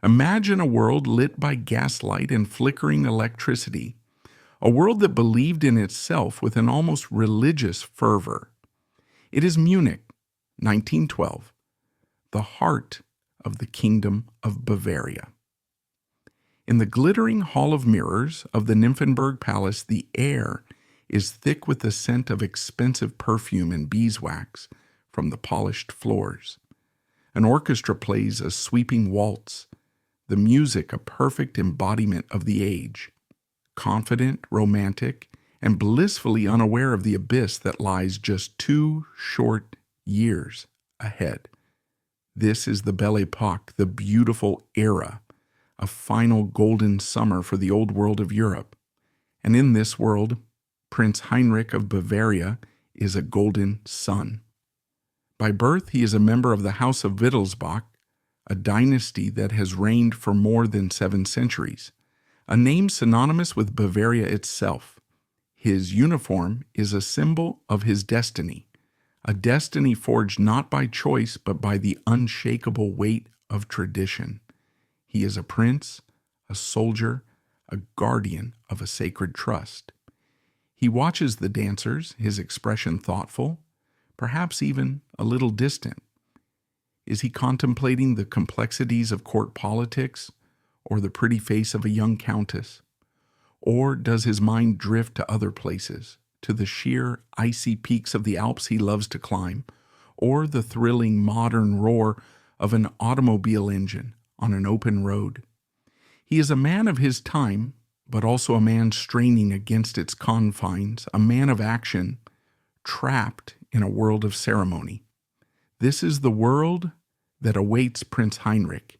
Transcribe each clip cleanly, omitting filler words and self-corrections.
Imagine a world lit by gaslight and flickering electricity, a world that believed in itself with an almost religious fervor. It is Munich, 1912, the heart of the Kingdom of Bavaria. In the glittering hall of mirrors of the Nymphenburg Palace, the air is thick with the scent of expensive perfume and beeswax from the polished floors. An orchestra plays a sweeping waltz, the music a perfect embodiment of the age, confident, romantic, and blissfully unaware of the abyss that lies just 2 short years ahead. This is the Belle Époque, the beautiful era, a final golden summer for the old world of Europe. And in this world, Prince Heinrich of Bavaria is a golden sun. By birth, he is a member of the House of Wittelsbach, a dynasty that has reigned for more than 7 centuries, a name synonymous with Bavaria itself. His uniform is a symbol of his destiny, a destiny forged not by choice but by the unshakable weight of tradition. He is a prince, a soldier, a guardian of a sacred trust. He watches the dancers, his expression thoughtful, perhaps even a little distant. Is he contemplating the complexities of court politics or the pretty face of a young countess? Or does his mind drift to other places, to the sheer icy peaks of the Alps he loves to climb, or the thrilling modern roar of an automobile engine on an open road? He is a man of his time, but also a man straining against its confines, a man of action, trapped in a world of ceremony. This is the world that awaits Prince Heinrich.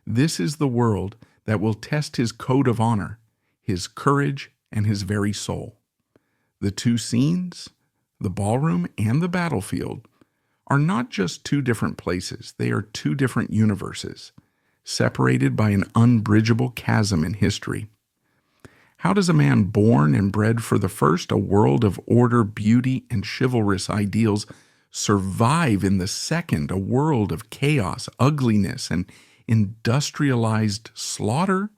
This is the world that will test his code of honor, his courage, and his very soul. The 2 scenes, the ballroom and the battlefield, are not just 2 different places. They are 2 different universes, separated by an unbridgeable chasm in history. How does a man born and bred for the first a world of order, beauty, and chivalrous ideals survive in the second a world of chaos, ugliness, and industrialized slaughter?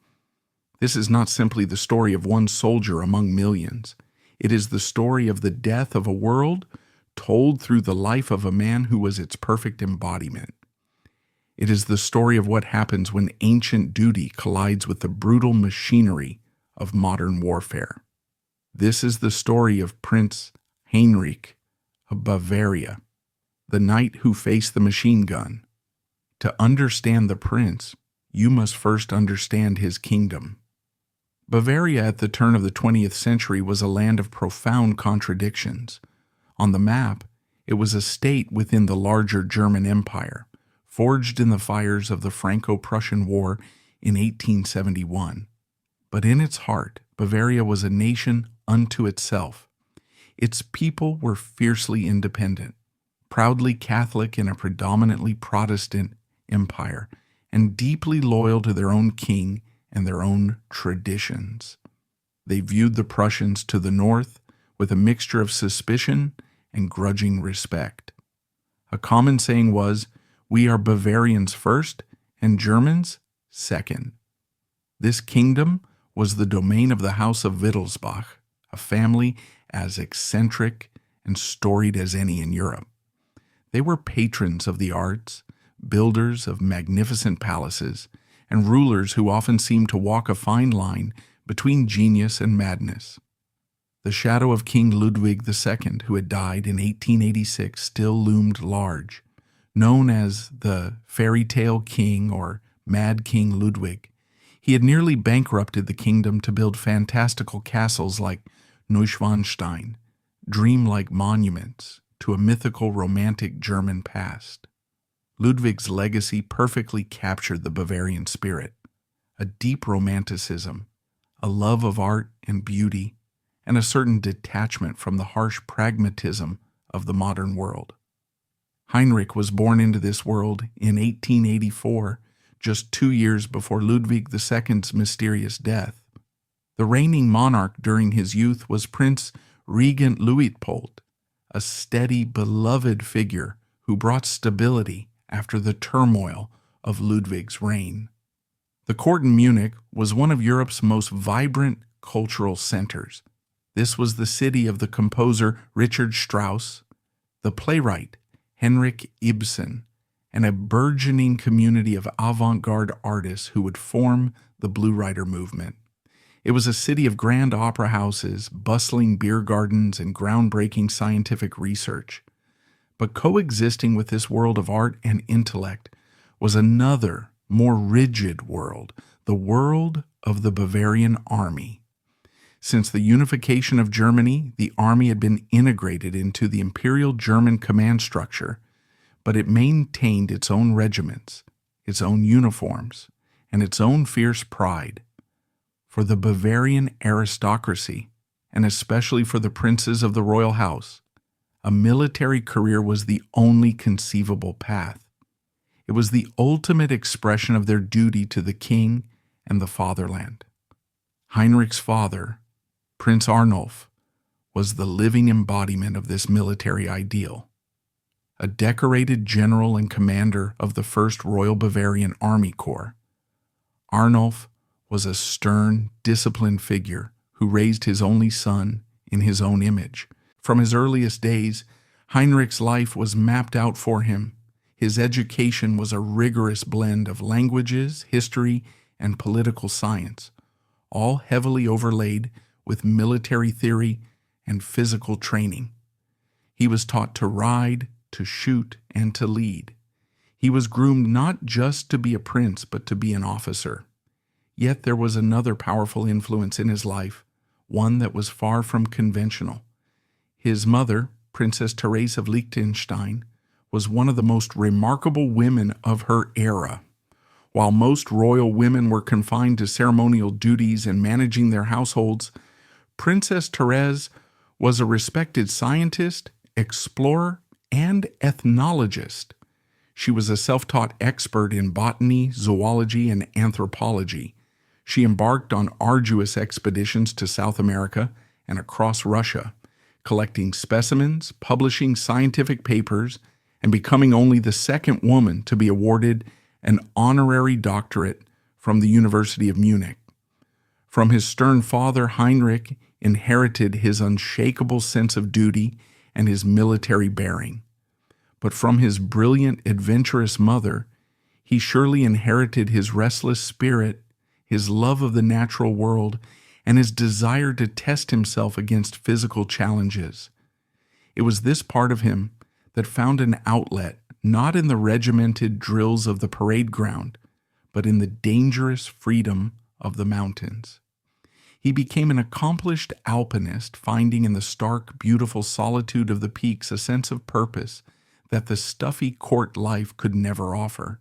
This is not simply the story of one soldier among millions. It is the story of the death of a world told through the life of a man who was its perfect embodiment. It is the story of what happens when ancient duty collides with the brutal machinery of modern warfare. This is the story of Prince Heinrich of Bavaria, the knight who faced the machine gun. To understand the prince, you must first understand his kingdom. Bavaria at the turn of the 20th century was a land of profound contradictions. On the map, it was a state within the larger German Empire, forged in the fires of the Franco-Prussian War in 1871. But in its heart, Bavaria was a nation unto itself. Its people were fiercely independent, proudly Catholic in a predominantly Protestant empire, and deeply loyal to their own king and their own traditions. They viewed the Prussians to the north with a mixture of suspicion and grudging respect. A common saying was, "We are Bavarians first and Germans second." This kingdom was the domain of the House of Wittelsbach, a family as eccentric and storied as any in Europe. They were patrons of the arts, builders of magnificent palaces, and rulers who often seemed to walk a fine line between genius and madness. The shadow of King Ludwig II, who had died in 1886, still loomed large. Known as the fairy tale king or Mad King Ludwig, he had nearly bankrupted the kingdom to build fantastical castles like Neuschwanstein, dreamlike monuments to a mythical romantic German past. Ludwig's legacy perfectly captured the Bavarian spirit, a deep romanticism, a love of art and beauty, and a certain detachment from the harsh pragmatism of the modern world. Heinrich was born into this world in 1884, just 2 years before Ludwig II's mysterious death. The reigning monarch during his youth was Prince Regent Luitpold, a steady, beloved figure who brought stability after the turmoil of Ludwig's reign. The court in Munich was one of Europe's most vibrant cultural centers. This was the city of the composer Richard Strauss, the playwright Henrik Ibsen, and a burgeoning community of avant-garde artists who would form the Blue Rider movement. It was a city of grand opera houses, bustling beer gardens, and groundbreaking scientific research. But coexisting with this world of art and intellect was another, more rigid world, the world of the Bavarian army. Since the unification of Germany, the army had been integrated into the Imperial German command structure, but it maintained its own regiments, its own uniforms, and its own fierce pride. For the Bavarian aristocracy, and especially for the princes of the royal house, a military career was the only conceivable path. It was the ultimate expression of their duty to the king and the fatherland. Heinrich's father, Prince Arnulf, was the living embodiment of this military ideal. A decorated general and commander of the First Royal Bavarian Army Corps, Arnulf was a stern, disciplined figure who raised his only son in his own image. From his earliest days, Heinrich's life was mapped out for him. His education was a rigorous blend of languages, history, and political science, all heavily overlaid with military theory and physical training. He was taught to ride, to shoot, and to lead. He was groomed not just to be a prince, but to be an officer. Yet there was another powerful influence in his life, one that was far from conventional. His mother, Princess Therese of Liechtenstein, was one of the most remarkable women of her era. While most royal women were confined to ceremonial duties and managing their households, Princess Therese was a respected scientist, explorer, and ethnologist. She was a self-taught expert in botany, zoology, and anthropology. She embarked on arduous expeditions to South America and across Russia, collecting specimens, publishing scientific papers, and becoming only the second woman to be awarded an honorary doctorate from the University of Munich. From his stern father, Heinrich inherited his unshakable sense of duty and his military bearing. But from his brilliant, adventurous mother, he surely inherited his restless spirit, his love of the natural world, and his desire to test himself against physical challenges. It was this part of him that found an outlet not in the regimented drills of the parade ground, but in the dangerous freedom of the mountains. He became an accomplished alpinist, finding in the stark, beautiful solitude of the peaks a sense of purpose that the stuffy court life could never offer.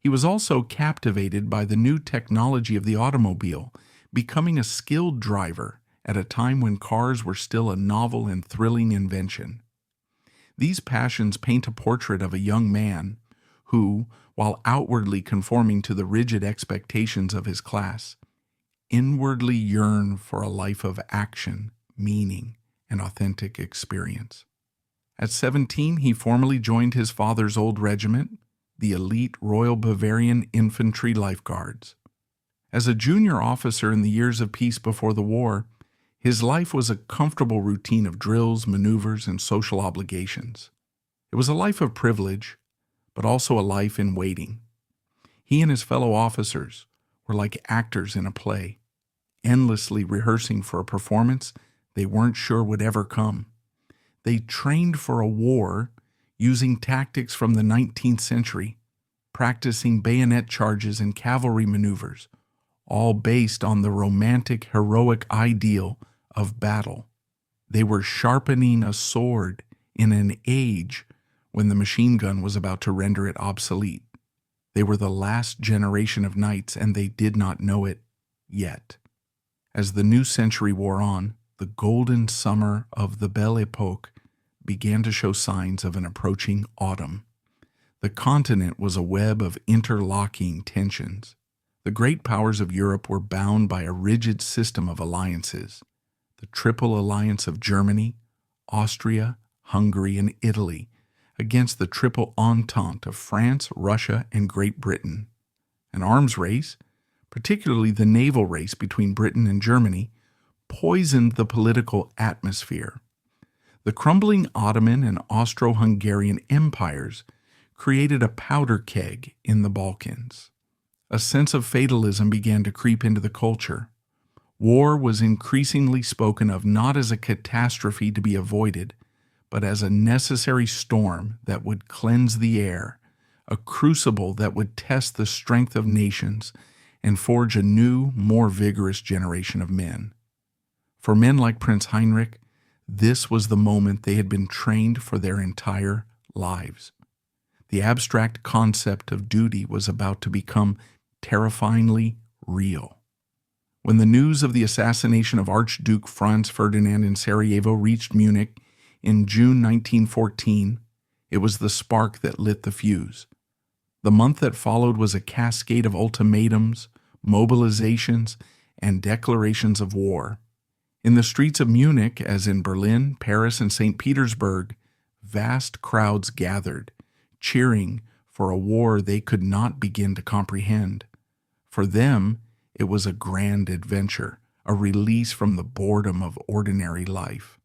He was also captivated by the new technology of the automobile, becoming a skilled driver at a time when cars were still a novel and thrilling invention. These passions paint a portrait of a young man who, while outwardly conforming to the rigid expectations of his class, inwardly yearned for a life of action, meaning, and authentic experience. At 17, he formally joined his father's old regiment, the elite Royal Bavarian Infantry Lifeguards. As a junior officer in the years of peace before the war, his life was a comfortable routine of drills, maneuvers, and social obligations. It was a life of privilege, but also a life in waiting. He and his fellow officers were like actors in a play, endlessly rehearsing for a performance they weren't sure would ever come. They trained for a war using tactics from the 19th century, practicing bayonet charges and cavalry maneuvers, all based on the romantic, heroic ideal of battle. They were sharpening a sword in an age when the machine gun was about to render it obsolete. They were the last generation of knights, and they did not know it yet. As the new century wore on, the golden summer of the Belle Époque began to show signs of an approaching autumn. The continent was a web of interlocking tensions. The great powers of Europe were bound by a rigid system of alliances. The triple alliance of Germany, Austria, Hungary, and Italy against the triple entente of France, Russia, and Great Britain. An arms race particularly the naval race between Britain and Germany, poisoned the political atmosphere. The crumbling Ottoman and Austro-Hungarian empires created a powder keg in the Balkans. A sense of fatalism began to creep into the culture. War was increasingly spoken of not as a catastrophe to be avoided, but as a necessary storm that would cleanse the air, a crucible that would test the strength of nations and forge a new, more vigorous generation of men. For men like Prince Hinrich, this was the moment they had been trained for their entire lives. The abstract concept of duty was about to become terrifyingly real. When the news of the assassination of Archduke Franz Ferdinand in Sarajevo reached Munich in June 1914, it was the spark that lit the fuse. The month that followed was a cascade of ultimatums, mobilizations, and declarations of war. In the streets of Munich, as in Berlin, Paris, and St. Petersburg, vast crowds gathered, cheering for a war they could not begin to comprehend. For them, it was a grand adventure, a release from the boredom of ordinary life.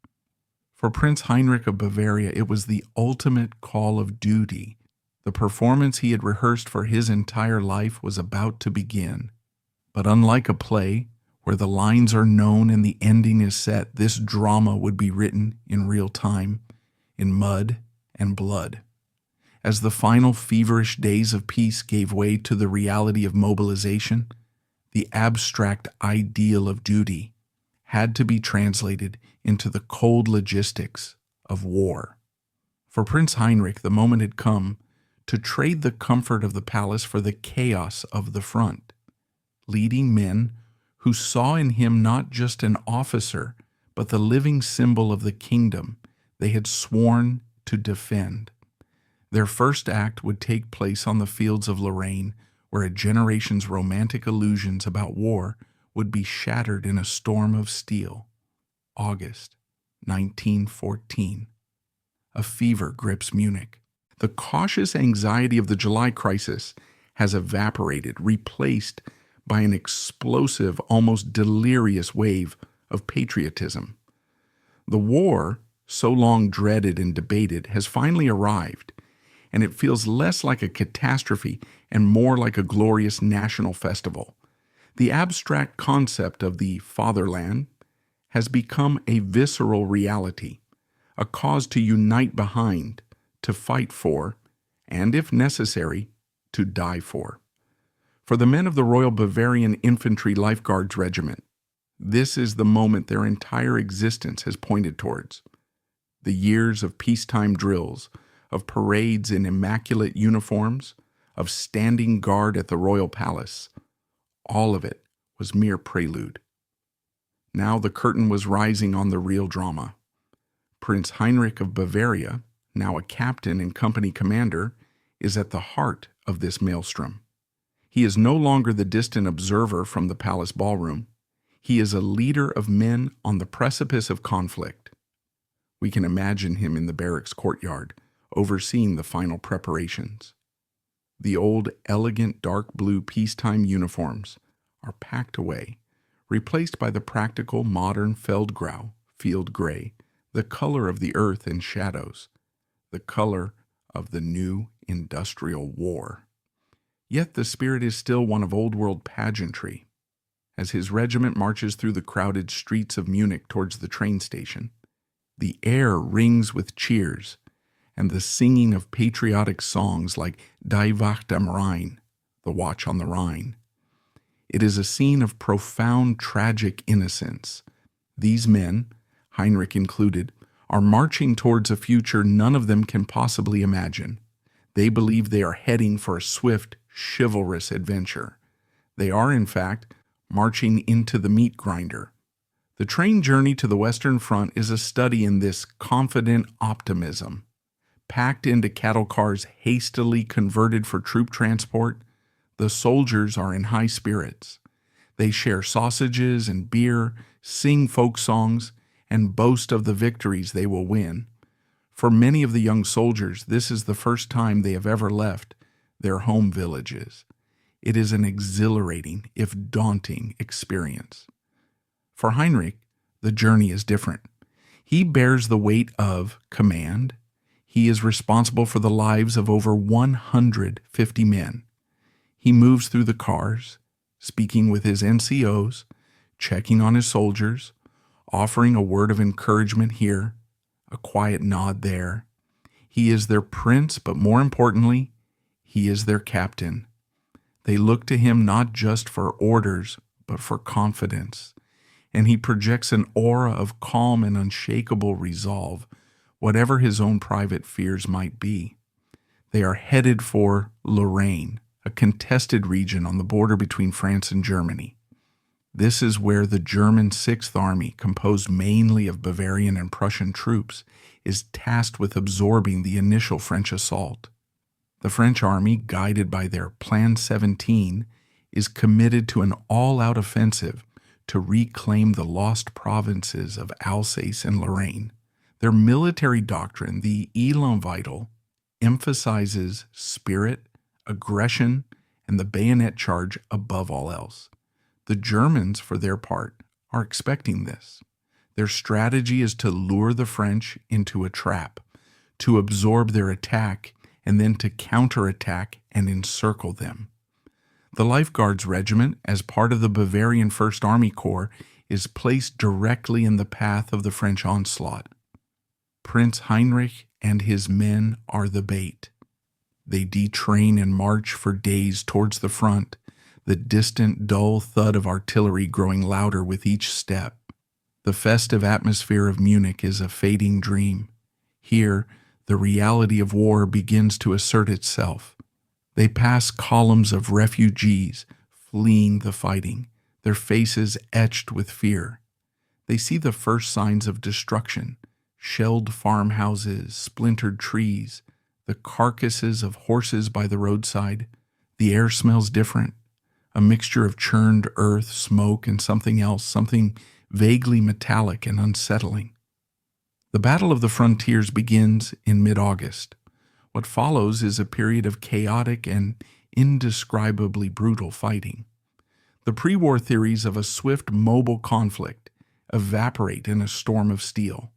For Prince Heinrich of Bavaria, it was the ultimate call of duty. The performance he had rehearsed for his entire life was about to begin. But unlike a play, where the lines are known and the ending is set, this drama would be written in real time, in mud and blood. As the final feverish days of peace gave way to the reality of mobilization, the abstract ideal of duty had to be translated into the cold logistics of war. For Prince Hinrich, the moment had come to trade the comfort of the palace for the chaos of the front. Leading men who saw in him not just an officer, but the living symbol of the kingdom they had sworn to defend. Their first act would take place on the fields of Lorraine, where a generation's romantic illusions about war would be shattered in a storm of steel. August 1914. A fever grips Munich. The cautious anxiety of the July crisis has evaporated, replaced by an explosive, almost delirious wave of patriotism. The war, so long dreaded and debated, has finally arrived, and it feels less like a catastrophe and more like a glorious national festival. The abstract concept of the fatherland has become a visceral reality, a cause to unite behind, to fight for, and if necessary, to die for. For the men of the Royal Bavarian Infantry Lifeguards Regiment, this is the moment their entire existence has pointed towards. The years of peacetime drills, of parades in immaculate uniforms, of standing guard at the Royal Palace, all of it was mere prelude. Now the curtain was rising on the real drama. Prince Heinrich of Bavaria, now a captain and company commander, is at the heart of this maelstrom. He is no longer the distant observer from the palace ballroom. He is a leader of men on the precipice of conflict. We can imagine him in the barracks courtyard, overseeing the final preparations. The old, elegant dark blue peacetime uniforms are packed away, replaced by the practical modern Feldgrau, field gray, the color of the earth and shadows, the color of the new industrial war. Yet the spirit is still one of old-world pageantry. As his regiment marches through the crowded streets of Munich towards the train station, the air rings with cheers and the singing of patriotic songs like Die Wacht am Rhein, the Watch on the Rhine. It is a scene of profound tragic innocence. These men, Heinrich included, are marching towards a future none of them can possibly imagine. They believe they are heading for a swift, chivalrous adventure. They are, in fact, marching into the meat grinder. The train journey to the Western Front is a study in this confident optimism. Packed into cattle cars hastily converted for troop transport, the soldiers are in high spirits. They share sausages and beer, sing folk songs, and boast of the victories they will win. For many of the young soldiers, this is the first time they have ever left their home villages. It is an exhilarating, if daunting, experience. For Heinrich, the journey is different. He bears the weight of command. He is responsible for the lives of over 150 men. He moves through the cars, speaking with his NCOs, checking on his soldiers, offering a word of encouragement here, a quiet nod there. He is their prince, but more importantly, he is their captain. They look to him not just for orders, but for confidence. And he projects an aura of calm and unshakable resolve, whatever his own private fears might be. They are headed for Lorraine, a contested region on the border between France and Germany. This is where the German Sixth Army, composed mainly of Bavarian and Prussian troops, is tasked with absorbing the initial French assault. The French army, guided by their Plan 17, is committed to an all-out offensive to reclaim the lost provinces of Alsace and Lorraine. Their military doctrine, the Elan Vital, emphasizes spirit, aggression, and the bayonet charge above all else. The Germans, for their part, are expecting this. Their strategy is to lure the French into a trap, to absorb their attack, and then to counterattack and encircle them. The Lifeguards Regiment, as part of the Bavarian First Army Corps, is placed directly in the path of the French onslaught. Prince Hinrich and his men are the bait. They detrain and march for days towards the front, the distant, dull thud of artillery growing louder with each step. The festive atmosphere of Munich is a fading dream. Here, the reality of war begins to assert itself. They pass columns of refugees fleeing the fighting, their faces etched with fear. They see the first signs of destruction: shelled farmhouses, splintered trees, the carcasses of horses by the roadside. The air smells different, a mixture of churned earth, smoke, and something else, something vaguely metallic and unsettling. The Battle of the Frontiers begins in mid-August. What follows is a period of chaotic and indescribably brutal fighting. The pre-war theories of a swift, mobile conflict evaporate in a storm of steel.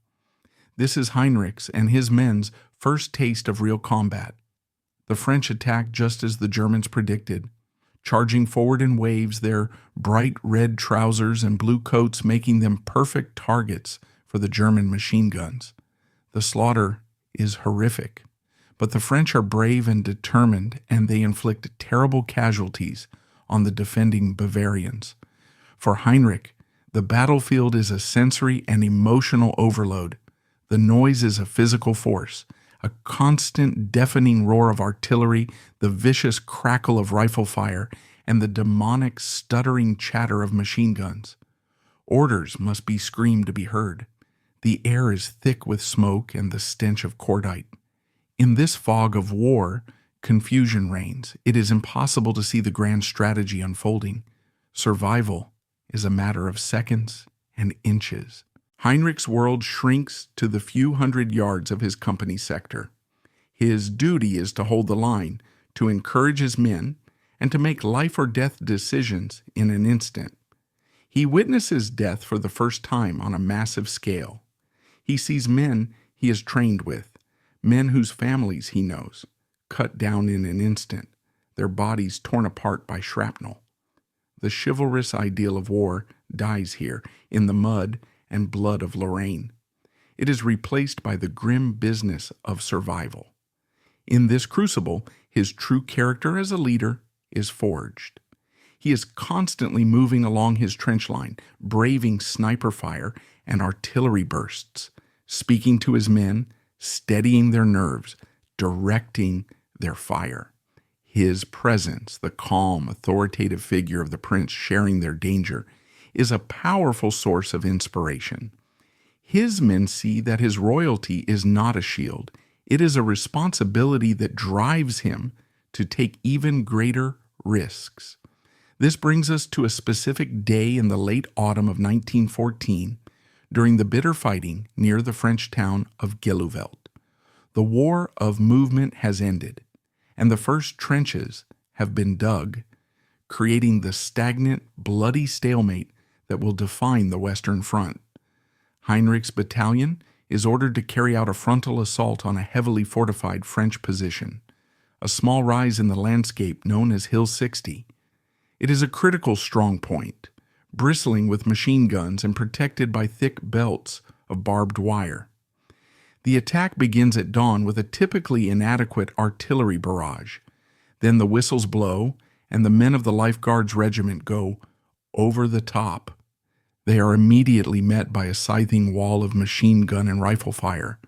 This is Heinrich's and his men's first taste of real combat. The French attack just as the Germans predicted, charging forward in waves, their bright red trousers and blue coats making them perfect targets for the German machine guns. The slaughter is horrific, but the French are brave and determined, and they inflict terrible casualties on the defending Bavarians. For Heinrich, the battlefield is a sensory and emotional overload. The noise is a physical force, a constant deafening roar of artillery, the vicious crackle of rifle fire, and the demonic stuttering chatter of machine guns. Orders must be screamed to be heard. The air is thick with smoke and the stench of cordite. In this fog of war, confusion reigns. It is impossible to see the grand strategy unfolding. Survival is a matter of seconds and inches. Heinrich's world shrinks to the few hundred yards of his company sector. His duty is to hold the line, to encourage his men, and to make life or death decisions in an instant. He witnesses death for the first time on a massive scale. He sees men he is trained with, men whose families he knows, cut down in an instant, their bodies torn apart by shrapnel. The chivalrous ideal of war dies here in the mud and blood of Lorraine. It is replaced by the grim business of survival. In this crucible, his true character as a leader is forged. He is constantly moving along his trench line, braving sniper fire and artillery bursts, speaking to his men, steadying their nerves, directing their fire. His presence, the calm, authoritative figure of the prince sharing their danger, is a powerful source of inspiration. His men see that his royalty is not a shield. It is a responsibility that drives him to take even greater risks. This brings us to a specific day in the late autumn of 1914, during the bitter fighting near the French town of Geluvelt. The war of movement has ended, and the first trenches have been dug. creating the stagnant, bloody stalemate that will define the Western Front. Heinrich's battalion is ordered to carry out a frontal assault on a heavily fortified French position, a small rise in the landscape known as Hill 60. It is a critical strong point, bristling with machine guns and protected by thick belts of barbed wire. The attack begins at dawn with a typically inadequate artillery barrage. Then the whistles blow, and the men of the Lifeguards Regiment go over the top. They are immediately met by a scything wall of machine gun and rifle fire.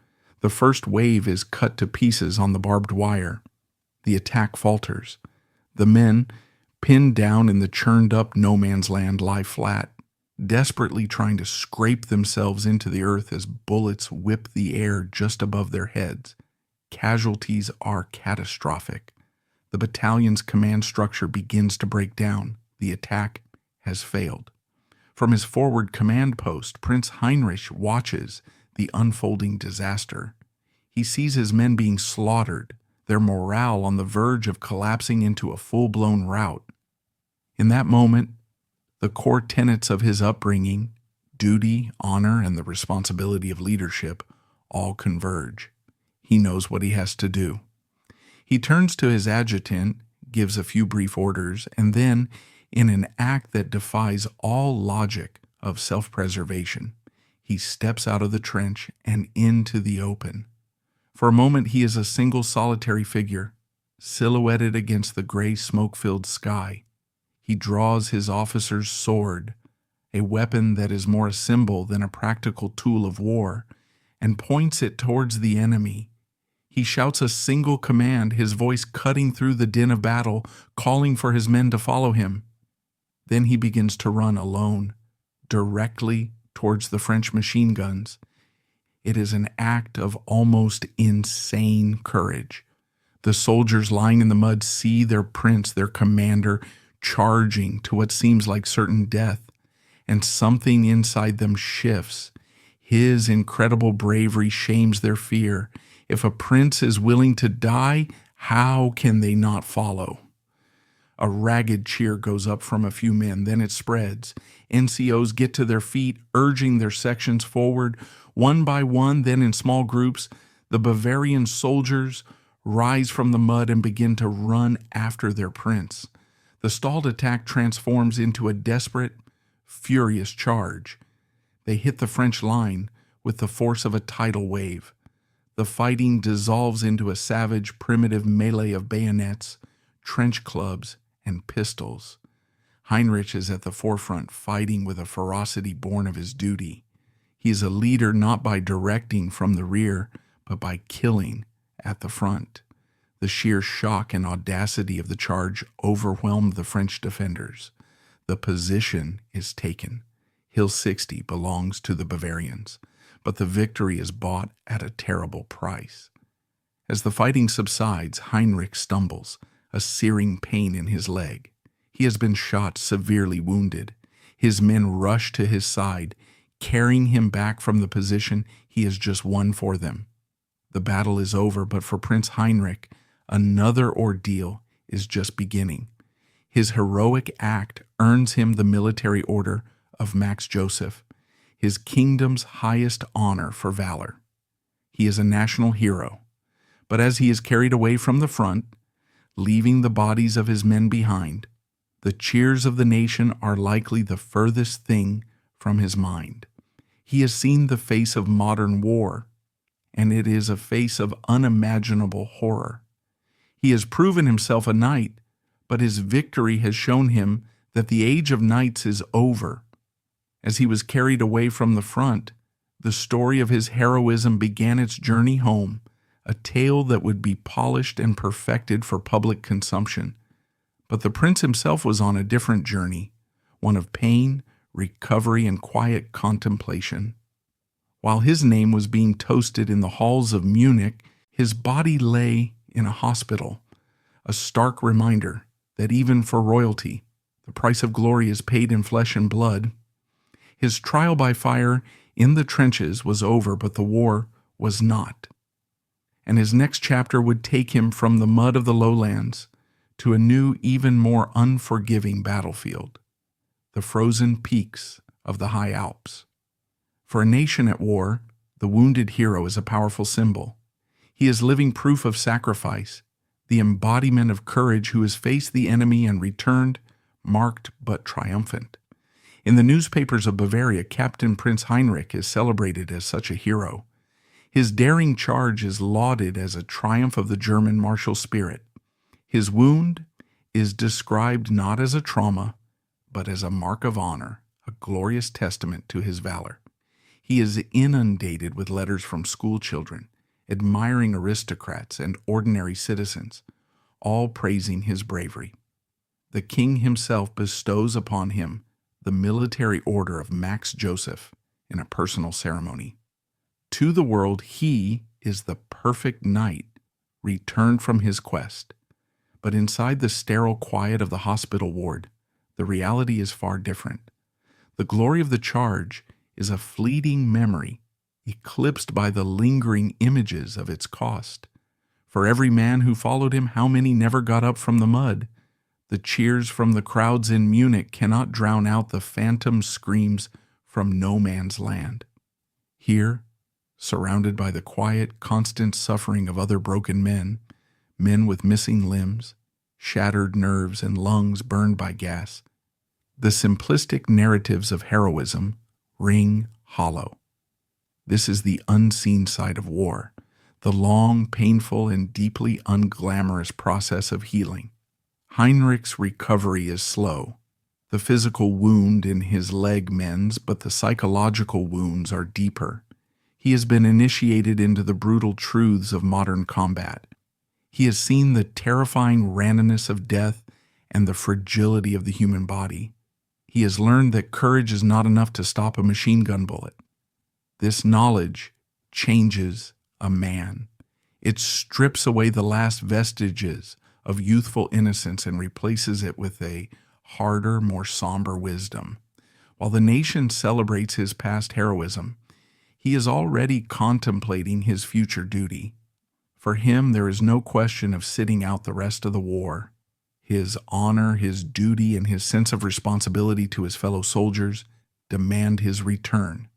The first wave is cut to pieces on the barbed wire. The attack falters. The men, pinned down in the churned-up no-man's land, lie flat, desperately trying to scrape themselves into the earth as bullets whip the air just above their heads. Casualties are catastrophic. The battalion's command structure begins to break down. The attack has failed. From his forward command post, Prince Hinrich watches the unfolding disaster. He sees his men being slaughtered, their morale on the verge of collapsing into a full-blown rout. In that moment, the core tenets of his upbringing, duty, honor, and the responsibility of leadership, all converge. He knows what he has to do. He turns to his adjutant, gives a few brief orders, and then, in an act that defies all logic of self-preservation, he steps out of the trench and into the open. For a moment he is a single solitary figure, silhouetted against the gray smoke-filled sky. He draws his officer's sword, a weapon that is more a symbol than a practical tool of war, and points it towards the enemy. He shouts a single command, his voice cutting through the din of battle, calling for his men to follow him. Then he begins to run alone, directly towards the French machine guns. It is an act of almost insane courage. The soldiers lying in the mud see their prince, their commander, charging to what seems like certain death, and something inside them shifts. His incredible bravery shames their fear. If a prince is willing to die, how can they not follow? A ragged cheer goes up from a few men, then it spreads. NCOs get to their feet, urging their sections forward. One by one, then in small groups, the Bavarian soldiers rise from the mud and begin to run after their prince. The stalled attack transforms into a desperate, furious charge. They hit the French line with the force of a tidal wave. The fighting dissolves into a savage, primitive melee of bayonets, trench clubs, and pistols. Heinrich is at the forefront, fighting with a ferocity born of his duty. He is a leader not by directing from the rear, but by killing at the front. The sheer shock and audacity of the charge overwhelmed the French defenders. The position is taken. Hill 60 belongs to the Bavarians, but the victory is bought at a terrible price. As the fighting subsides, Heinrich stumbles, a searing pain in his leg. He has been shot, severely wounded. His men rush to his side, carrying him back from the position he has just won for them. The battle is over, but for Prince Hinrich, another ordeal is just beginning. His heroic act earns him the military order of Max Joseph, his kingdom's highest honor for valor. He is a national hero, but as he is carried away from the front, leaving the bodies of his men behind, the cheers of the nation are likely the furthest thing from his mind. He has seen the face of modern war, and it is a face of unimaginable horror. He has proven himself a knight, but his victory has shown him that the age of knights is over. As he was carried away from the front, the story of his heroism began its journey home, a tale that would be polished and perfected for public consumption. But the prince himself was on a different journey, one of pain, recovery, and quiet contemplation. While his name was being toasted in the halls of Munich, his body lay in a hospital, a stark reminder that even for royalty, the price of glory is paid in flesh and blood. His trial by fire in the trenches was over, but the war was not. And his next chapter would take him from the mud of the lowlands to a new, even more unforgiving battlefield, the frozen peaks of the high Alps. For a nation at war, the wounded hero is a powerful symbol. He is living proof of sacrifice, the embodiment of courage who has faced the enemy and returned, marked but triumphant. In the newspapers of Bavaria, Captain Prince Hinrich is celebrated as such a hero. His daring charge is lauded as a triumph of the German martial spirit. His wound is described not as a trauma, but as a mark of honor, a glorious testament to his valor. He is inundated with letters from school children, admiring aristocrats and ordinary citizens, all praising his bravery. The king himself bestows upon him the military order of Max Joseph in a personal ceremony. To the world, he is the perfect knight returned from his quest. But inside the sterile quiet of the hospital ward, the reality is far different. The glory of the charge is a fleeting memory, eclipsed by the lingering images of its cost. For every man who followed him, how many never got up from the mud? The cheers from the crowds in Munich cannot drown out the phantom screams from no man's land. Here, surrounded by the quiet, constant suffering of other broken men, men with missing limbs, shattered nerves, and lungs burned by gas, the simplistic narratives of heroism ring hollow. This is the unseen side of war, the long, painful, and deeply unglamorous process of healing. Heinrich's recovery is slow. The physical wound in his leg mends, but the psychological wounds are deeper. He has been initiated into the brutal truths of modern combat. He has seen the terrifying randomness of death and the fragility of the human body. He has learned that courage is not enough to stop a machine gun bullet. This knowledge changes a man. It strips away the last vestiges of youthful innocence and replaces it with a harder, more somber wisdom. While the nation celebrates his past heroism, he is already contemplating his future duty. For him, there is no question of sitting out the rest of the war. His honor, his duty, and his sense of responsibility to his fellow soldiers demand his return.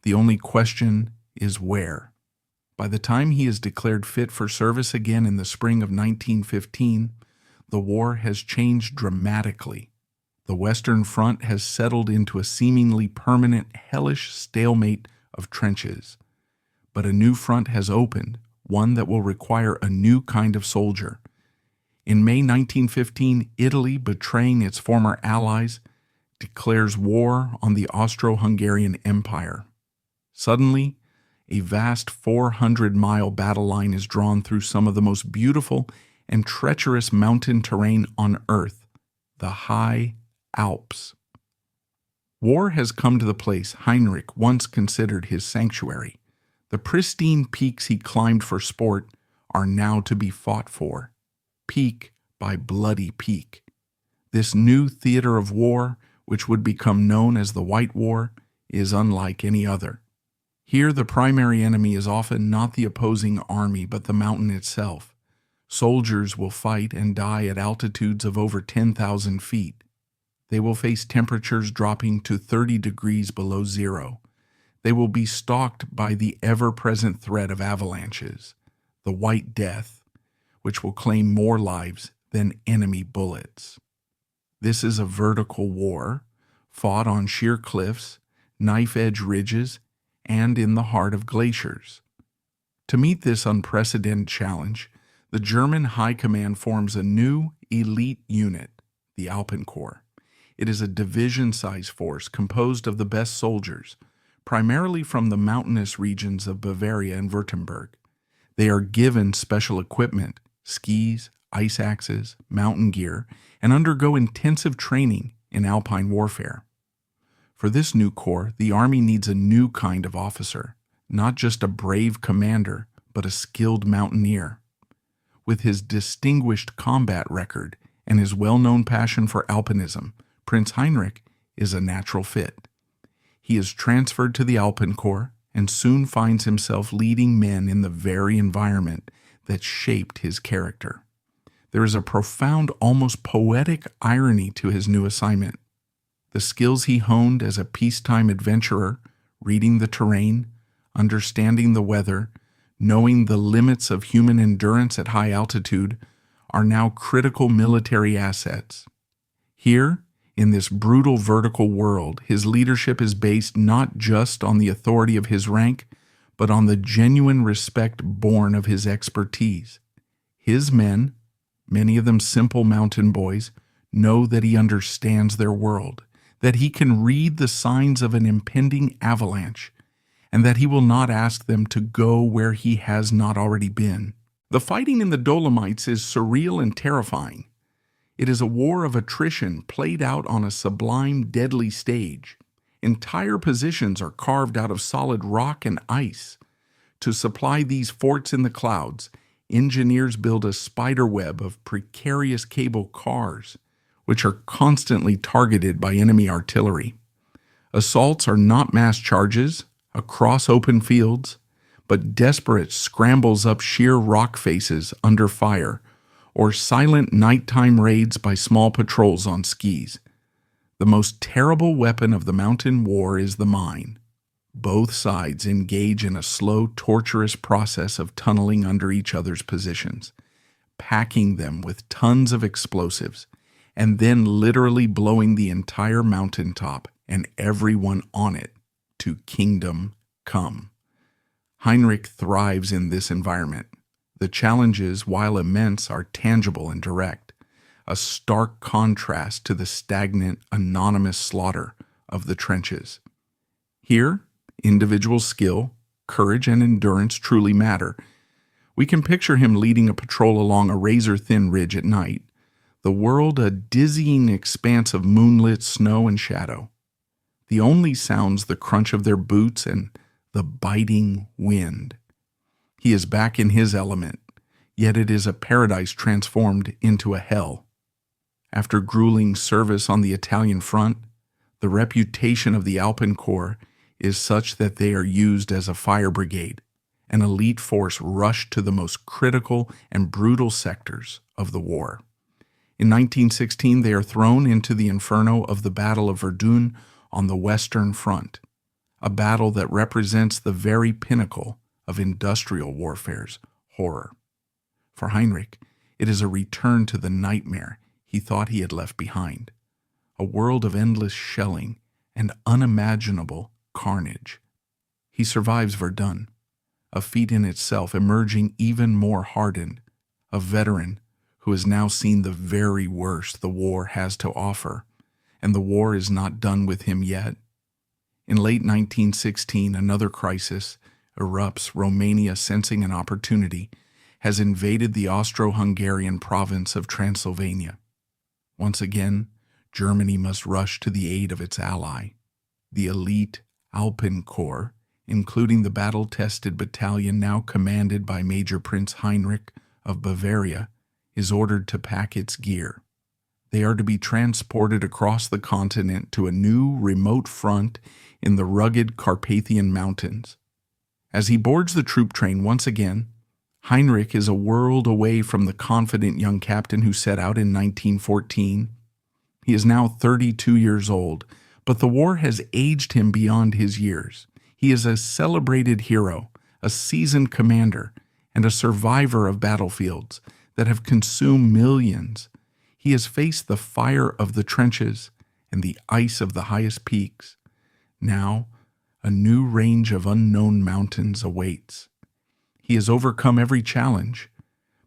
The only question is where. By the time he is declared fit for service again in the spring of 1915, the war has changed dramatically. The Western Front has settled into a seemingly permanent, hellish stalemate of trenches. But a new front has opened, one that will require a new kind of soldier. In May 1915, Italy, betraying its former allies, declares war on the Austro-Hungarian Empire. Suddenly, a vast 400-mile battle line is drawn through some of the most beautiful and treacherous mountain terrain on Earth, the high Alps. War has come to the place Heinrich once considered his sanctuary. The pristine peaks he climbed for sport are now to be fought for, peak by bloody peak. This new theater of war, which would become known as the White War, is unlike any other. Here the primary enemy is often not the opposing army but the mountain itself. Soldiers will fight and die at altitudes of over 10,000 feet. They will face temperatures dropping to 30 degrees below zero. They will be stalked by the ever-present threat of avalanches, the White Death, which will claim more lives than enemy bullets. This is a vertical war, fought on sheer cliffs, knife-edge ridges, and in the heart of glaciers. To meet this unprecedented challenge, the German High Command forms a new elite unit, the Alpenkorps. It is a division-sized force composed of the best soldiers, primarily from the mountainous regions of Bavaria and Württemberg. They are given special equipment, skis, ice axes, mountain gear, and undergo intensive training in alpine warfare. For this new corps, the Army needs a new kind of officer, not just a brave commander, but a skilled mountaineer. With his distinguished combat record and his well-known passion for alpinism, Prince Hinrich is a natural fit. He is transferred to the Alpenkorps and soon finds himself leading men in the very environment that shaped his character. There is a profound, almost poetic irony to his new assignment. The skills he honed as a peacetime adventurer, reading the terrain, understanding the weather, knowing the limits of human endurance at high altitude, are now critical military assets. Here, in this brutal vertical world, his leadership is based not just on the authority of his rank, but on the genuine respect born of his expertise. His men, many of them simple mountain boys, know that he understands their world, that he can read the signs of an impending avalanche, and that he will not ask them to go where he has not already been. The fighting in the Dolomites is surreal and terrifying. It is a war of attrition played out on a sublime, deadly stage. Entire positions are carved out of solid rock and ice. To supply these forts in the clouds, engineers build a spider web of precarious cable cars, which are constantly targeted by enemy artillery. Assaults are not mass charges across open fields, but desperate scrambles up sheer rock faces under fire, or silent nighttime raids by small patrols on skis. The most terrible weapon of the mountain war is the mine. Both sides engage in a slow, torturous process of tunneling under each other's positions, packing them with tons of explosives, and then literally blowing the entire mountaintop and everyone on it to kingdom come. Heinrich thrives in this environment. The challenges, while immense, are tangible and direct, a stark contrast to the stagnant, anonymous slaughter of the trenches. Here, individual skill, courage, and endurance truly matter. We can picture him leading a patrol along a razor-thin ridge at night, the world a dizzying expanse of moonlit snow and shadow. The only sounds the crunch of their boots and the biting wind. He is back in his element, yet it is a paradise transformed into a hell. After grueling service on the Italian front, the reputation of the Alpenkorps is such that they are used as a fire brigade, an elite force rushed to the most critical and brutal sectors of the war. In 1916, they are thrown into the inferno of the Battle of Verdun on the Western Front, a battle that represents the very pinnacle of industrial warfare's horror. For Heinrich, it is a return to the nightmare he thought he had left behind, a world of endless shelling and unimaginable carnage. He survives Verdun, a feat in itself, emerging even more hardened, a veteran who has now seen the very worst the war has to offer, and the war is not done with him yet. In late 1916, another crisis erupts. Romania, sensing an opportunity, has invaded the Austro-Hungarian province of Transylvania. Once again, Germany must rush to the aid of its ally. The elite Alpenkorps, including the battle-tested battalion now commanded by Major Prince Heinrich of Bavaria, is ordered to pack its gear. They are to be transported across the continent to a new remote front in the rugged Carpathian mountains. As he boards the troop train once again, Heinrich is a world away from the confident young captain who set out in 1914. He is now 32 years old, but the war has aged him beyond his years. He is a celebrated hero, a seasoned commander, and a survivor of battlefields that have consumed millions. He has faced the fire of the trenches and the ice of the highest peaks. Now, a new range of unknown mountains awaits. He has overcome every challenge,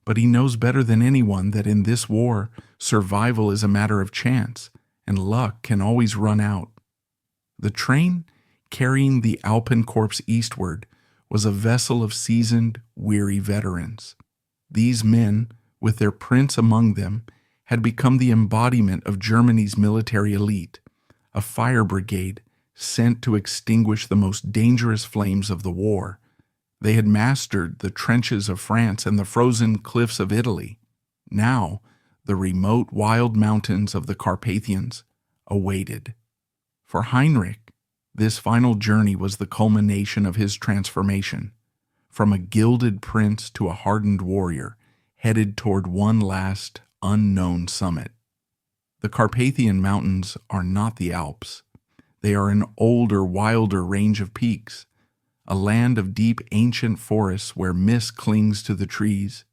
but he knows better than anyone that in this war, survival is a matter of chance, and luck can always run out. The train carrying the Alpenkorps eastward was a vessel of seasoned, weary veterans. These men, with their prince among them, had become the embodiment of Germany's military elite, a fire brigade sent to extinguish the most dangerous flames of the war. They had mastered the trenches of France and the frozen cliffs of Italy. Now, the remote wild mountains of the Carpathians awaited. For Heinrich, this final journey was the culmination of his transformation. From a gilded prince to a hardened warrior, headed toward one last unknown summit. The Carpathian Mountains are not the Alps. They are an older, wilder range of peaks, a land of deep ancient forests where mist clings to the trees,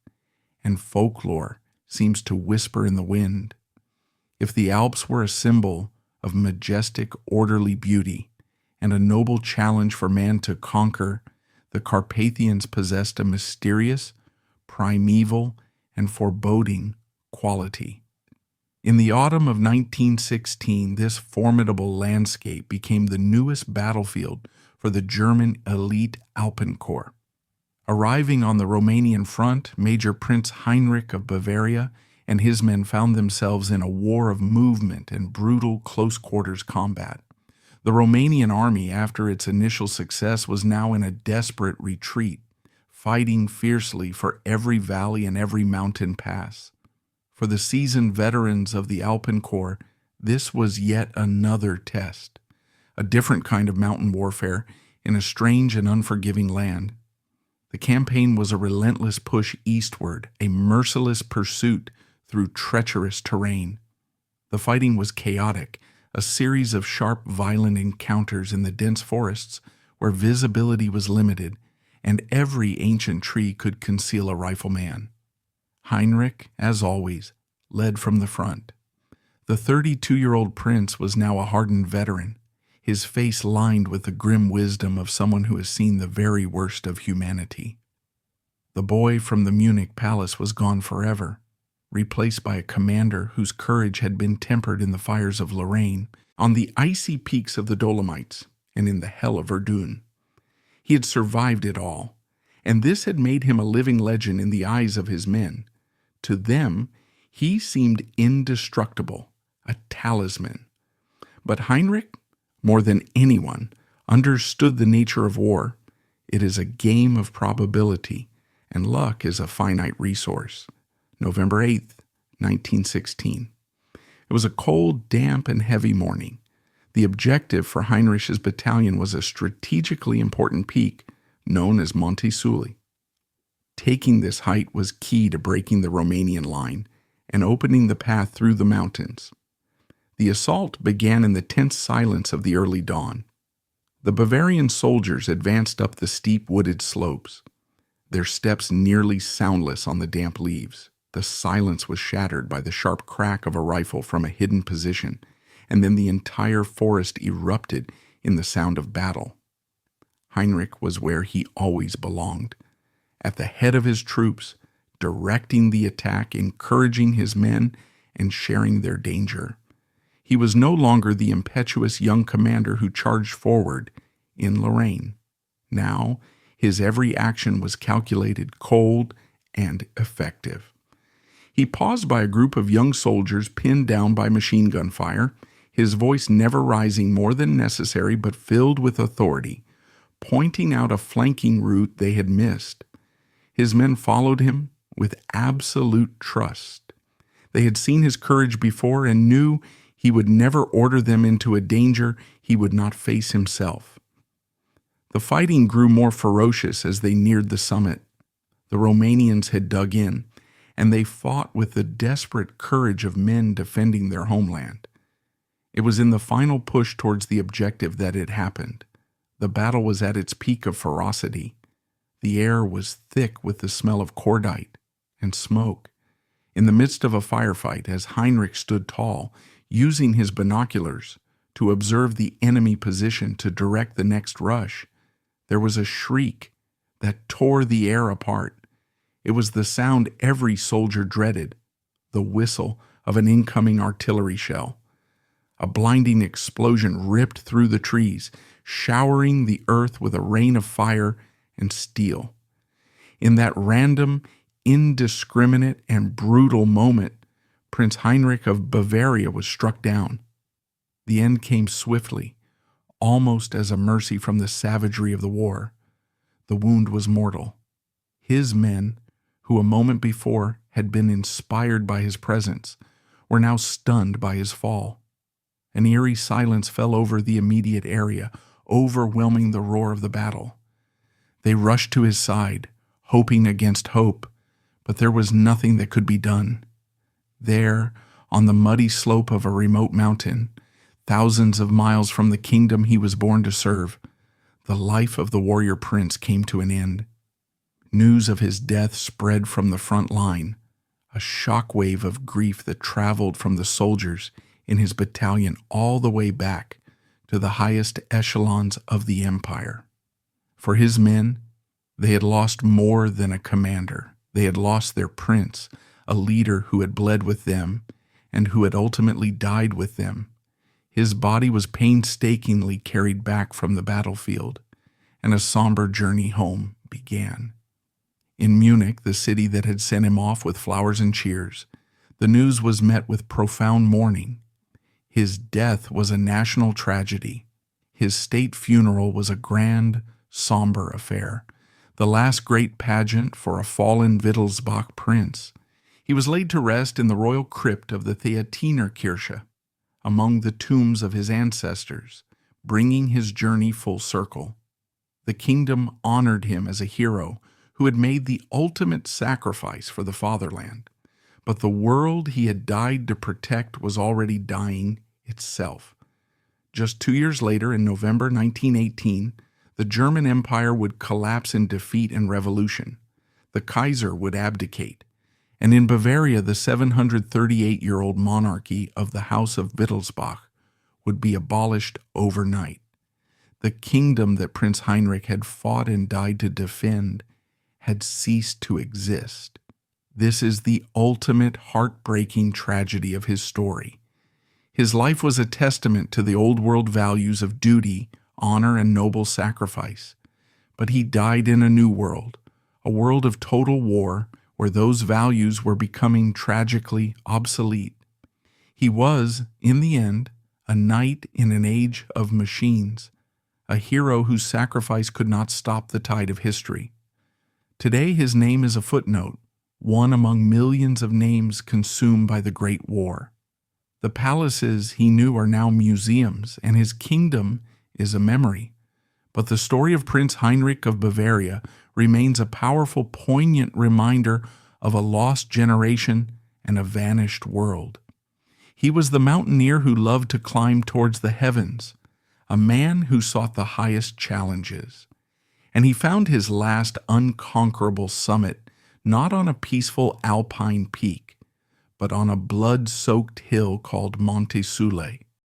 and folklore seems to whisper in the wind. If the Alps were a symbol of majestic, orderly beauty and a noble challenge for man to conquer, the Carpathians possessed a mysterious, primeval, and foreboding quality. In the autumn of 1916, this formidable landscape became the newest battlefield for the German elite Alpenkorps. Arriving on the Romanian front, Major Prince Heinrich of Bavaria and his men found themselves in a war of movement and brutal close-quarters combat. The Romanian army, after its initial success, was now in a desperate retreat, fighting fiercely for every valley and every mountain pass. For the seasoned veterans of the Alpenkorps, this was yet another test, a different kind of mountain warfare in a strange and unforgiving land. The campaign was a relentless push eastward, a merciless pursuit through treacherous terrain. The fighting was chaotic, a series of sharp, violent encounters in the dense forests where visibility was limited, and every ancient tree could conceal a rifleman. Heinrich, as always, led from the front. The 32-year-old prince was now a hardened veteran, his face lined with the grim wisdom of someone who has seen the very worst of humanity. The boy from the Munich palace was gone forever, replaced by a commander whose courage had been tempered in the fires of Lorraine, on the icy peaks of the Dolomites, and in the hell of Verdun. He had survived it all, and this had made him a living legend in the eyes of his men. To them, he seemed indestructible, a talisman. But Heinrich, more than anyone, understood the nature of war. It is a game of probability, and luck is a finite resource. November 8th, 1916. It was a cold, damp, and heavy morning. The objective for Heinrich's battalion was a strategically important peak known as Monte Sule. Taking this height was key to breaking the Romanian line and opening the path through the mountains. The assault began in the tense silence of the early dawn. The Bavarian soldiers advanced up the steep wooded slopes, their steps nearly soundless on the damp leaves. The silence was shattered by the sharp crack of a rifle from a hidden position, and then the entire forest erupted in the sound of battle. Heinrich was where he always belonged, at the head of his troops, directing the attack, encouraging his men, and sharing their danger. He was no longer the impetuous young commander who charged forward in Lorraine. Now, his every action was calculated, cold, and effective. He paused by a group of young soldiers pinned down by machine gun fire, his voice never rising more than necessary but filled with authority, pointing out a flanking route they had missed. His men followed him with absolute trust. They had seen his courage before and knew he would never order them into a danger he would not face himself. The fighting grew more ferocious as they neared the summit. The Romanians had dug in, and they fought with the desperate courage of men defending their homeland. It was in the final push towards the objective that it happened. The battle was at its peak of ferocity. The air was thick with the smell of cordite and smoke. In the midst of a firefight, as Heinrich stood tall, using his binoculars to observe the enemy position to direct the next rush, there was a shriek that tore the air apart. It was the sound every soldier dreaded, the whistle of an incoming artillery shell. A blinding explosion ripped through the trees, showering the earth with a rain of fire and steel. In that random, indiscriminate, and brutal moment, Prince Heinrich of Bavaria was struck down. The end came swiftly, almost as a mercy from the savagery of the war. The wound was mortal. His men, who a moment before had been inspired by his presence, were now stunned by his fall. An eerie silence fell over the immediate area, overwhelming the roar of the battle. They rushed to his side, hoping against hope, But there was nothing that could be done. There, on the muddy slope of a remote mountain, thousands of miles from the kingdom he was born to serve, the life of the warrior prince came to an end. News of his death spread from the front line, a shockwave of grief that traveled from the soldiers in his battalion all the way back to the highest echelons of the empire. For his men, they had lost more than a commander. They had lost their prince, a leader who had bled with them and who had ultimately died with them. His body was painstakingly carried back from the battlefield, and a somber journey home began. In Munich, the city that had sent him off with flowers and cheers, the news was met with profound mourning. His death was a national tragedy. His state funeral was a grand, somber affair, the last great pageant for a fallen Wittelsbach prince. He was laid to rest in the royal crypt of the Theatinerkirche, among the tombs of his ancestors, bringing his journey full circle. The kingdom honored him as a hero who had made the ultimate sacrifice for the fatherland. But the world he had died to protect was already dying itself. Just 2 years later, in November 1918, the German Empire would collapse in defeat and revolution. The Kaiser would abdicate, and in Bavaria the 738-year-old monarchy of the House of Wittelsbach would be abolished overnight. The kingdom that Prince Heinrich had fought and died to defend had ceased to exist. This is the ultimate heartbreaking tragedy of his story. His life was a testament to the old world values of duty, honor, and noble sacrifice. But he died in a new world, a world of total war where those values were becoming tragically obsolete. He was, in the end, a knight in an age of machines, a hero whose sacrifice could not stop the tide of history. Today his name is a footnote, one among millions of names consumed by the Great War. The palaces he knew are now museums, and his kingdom is a memory. But the story of Prince Heinrich of Bavaria remains a powerful, poignant reminder of a lost generation and a vanished world. He was the mountaineer who loved to climb towards the heavens, a man who sought the highest challenges. And he found his last unconquerable summit not on a peaceful alpine peak, but on a blood-soaked hill called Monte Sule.